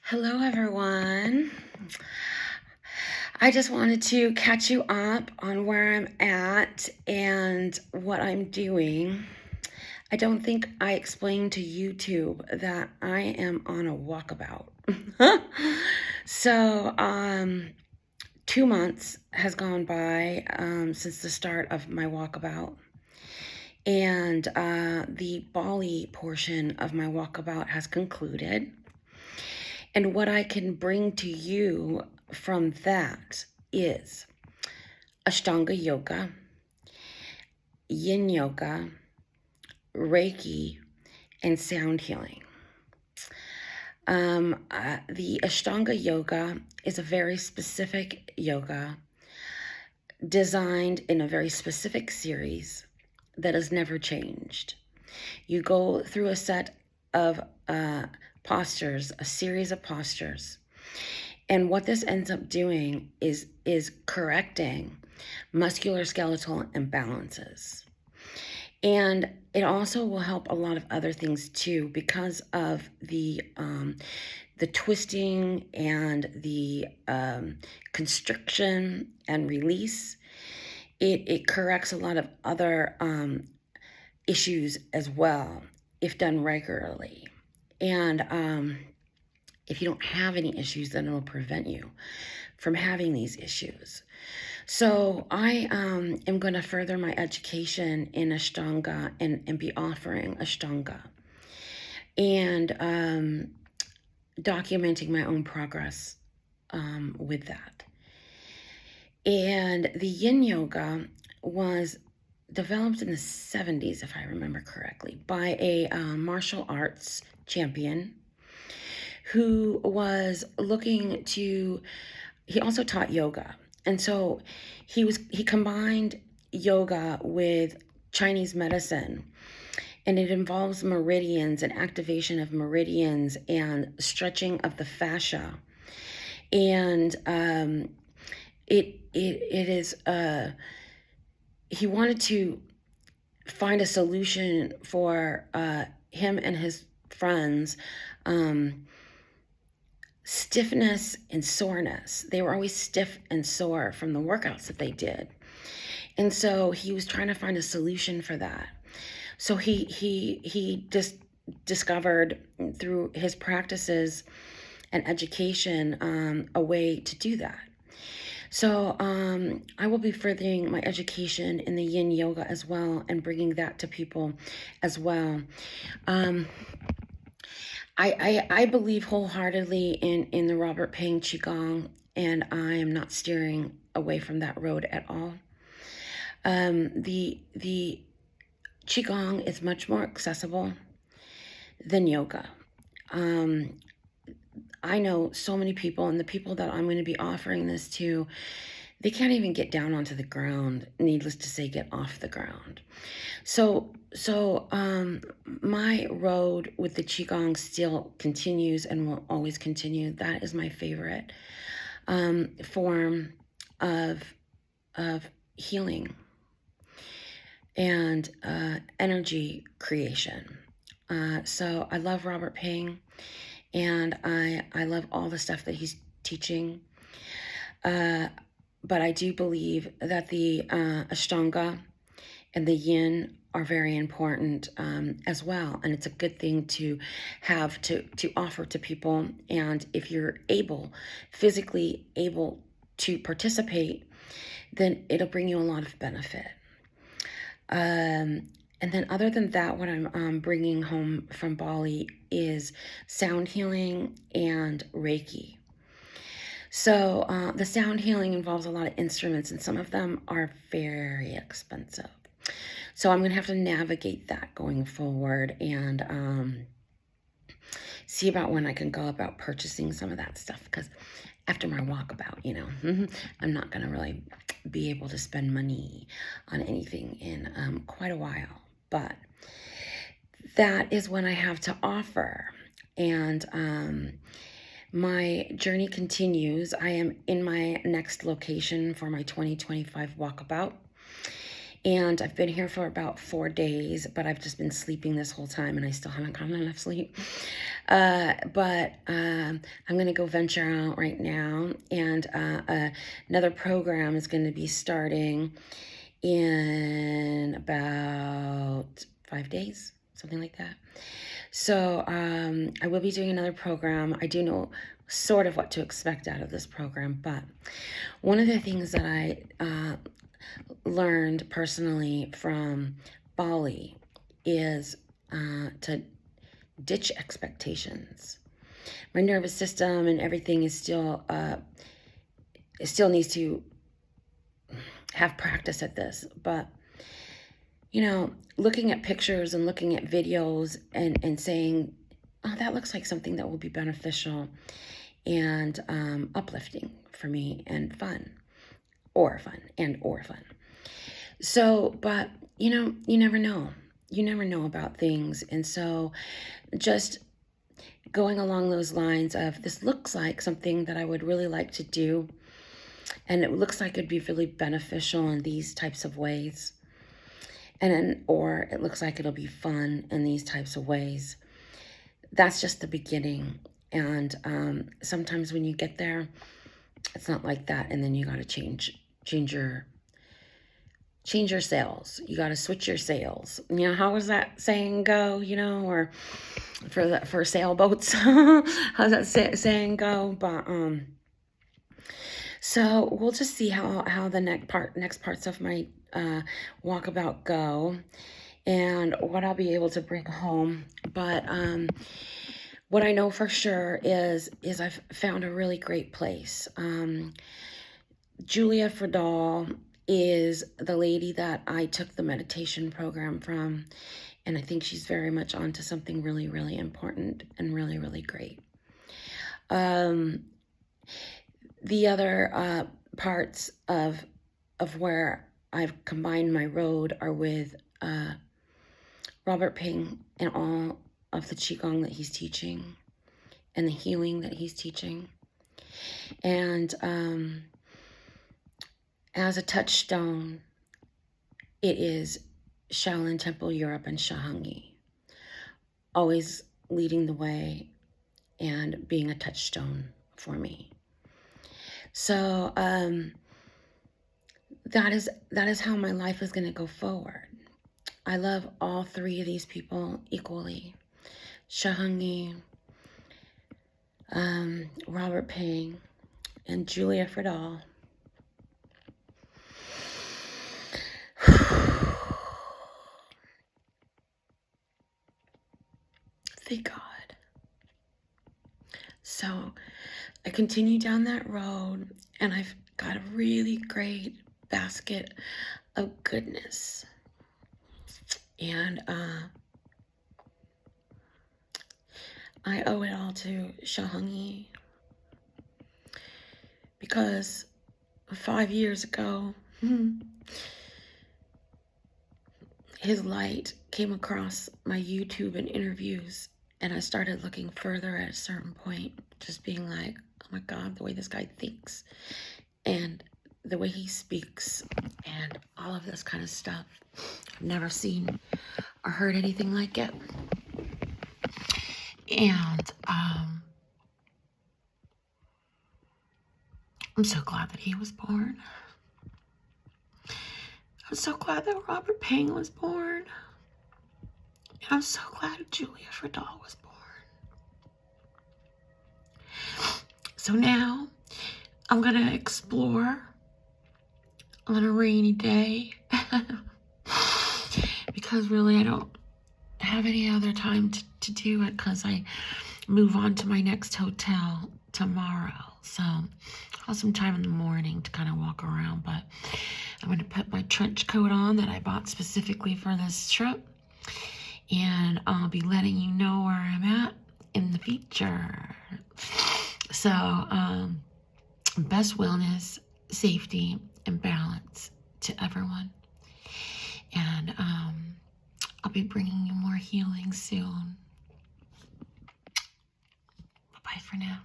Hello, everyone. I just wanted to catch you up on where I'm at and what I'm doing. I don't think I explained to YouTube that I am on a walkabout. So, 2 months has gone by since the start of my walkabout. And the Bali portion of my walkabout has concluded. And what I can bring to you from that is Ashtanga yoga, yin yoga, Reiki, and sound healing. The Ashtanga yoga is a very specific yoga designed in a very specific series that has never changed. You go through a set of postures, a series of postures. And what this ends up doing is correcting musculoskeletal imbalances. And it also will help a lot of other things too, because of the twisting and the constriction and release. It corrects a lot of other issues as well, if done regularly. And if you don't have any issues, then it'll prevent you from having these issues. So I am going to further my education in Ashtanga and be offering Ashtanga and documenting my own progress with that. And the yin yoga was developed in the 70s, if I remember correctly, by a martial arts champion who was looking to, he also taught yoga. And so he combined yoga with Chinese medicine, and it involves meridians and activation of meridians and stretching of the fascia. And it is, he wanted to find a solution for him and his friends, stiffness and soreness. They were always stiff and sore from the workouts that they did. And so he was trying to find a solution for that. So he just discovered through his practices and education a way to do that. So I will be furthering my education in the yin yoga as well and bringing that to people as well. I believe wholeheartedly in the Robert Peng Qigong, and I am not steering away from that road at all. The Qigong is much more accessible than yoga. I know so many people, and the people that I'm going to be offering this to, they can't even get down onto the ground, needless to say, get off the ground. So my road with the Qigong still continues and will always continue. That is my favorite form of healing and energy creation. So I love Robert Peng, and I love all the stuff that he's teaching. But I do believe that the Ashtanga and the Yin are very important as well. And it's a good thing to have to offer to people. And if you're physically able to participate, then it'll bring you a lot of benefit. And then other than that, what I'm bringing home from Bali is sound healing and Reiki. So the sound healing involves a lot of instruments, and some of them are very expensive. So I'm going to have to navigate that going forward and see about when I can go about purchasing some of that stuff, because after my walkabout, I'm not going to really be able to spend money on anything in quite a while. But that is what I have to offer. And my journey continues. I am in my next location for my 2025 walkabout. And I've been here for about 4 days, but I've just been sleeping this whole time and I still haven't gotten enough sleep. But I'm going to go venture out right now, and another program is going to be starting in about 5 days, something like that. So I will be doing another program. I do know sort of what to expect out of this program, but one of the things that I learned personally from Bali is to ditch expectations. My nervous system and everything is still it still needs to have practice at this, but you know, looking at pictures and looking at videos and saying, oh, that looks like something that will be beneficial and uplifting for me and fun. So, but you know, you never know. You never know about things. And so just going along those lines of, this looks like something that I would really like to do, and it looks like it'd be really beneficial in these types of ways. And then, or it looks like it'll be fun in these types of ways. That's just the beginning. And sometimes when you get there, it's not like that. And then you got to change your sails. You got to switch your sails. You know, how does that saying go? You know, or for sailboats, how's that saying go? But so we'll just see how the next parts of my walkabout go, and what I'll be able to bring home. But what I know for sure is I've found a really great place. Julia Friedal is the lady that I took the meditation program from, and I think she's very much onto something really, really important and really, really great. The other parts of where I've combined my road are with Robert Peng and all of the Qigong that he's teaching and the healing that he's teaching. And as a touchstone, it is Shaolin Temple Europe and Shahangi, always leading the way and being a touchstone for me. So that is how my life is going to go forward. I love all three of these people equally. Shahangi, Robert Peng, and Julia Friedal. Thank God. So I continue down that road, and I've got a really great basket of goodness. And I owe it all to Shahangi, because 5 years ago, his light came across my YouTube and interviews, and I started looking further at a certain point, just being like, oh my God, the way this guy thinks and the way he speaks and all of this kind of stuff. I've never seen or heard anything like it. And I'm so glad that he was born. I'm so glad that Robert Peng was born. And I'm so glad Julia Friedal was born. So now I'm going to explore on a rainy day because really I don't have any other time to do it, because I move on to my next hotel tomorrow. So I'll have some time in the morning to kind of walk around, but I'm going to put my trench coat on that I bought specifically for this trip, and I'll be letting you know where I'm at in the future. So best wellness, safety, and balance to everyone. And I'll be bringing you more healing soon. Bye-bye for now.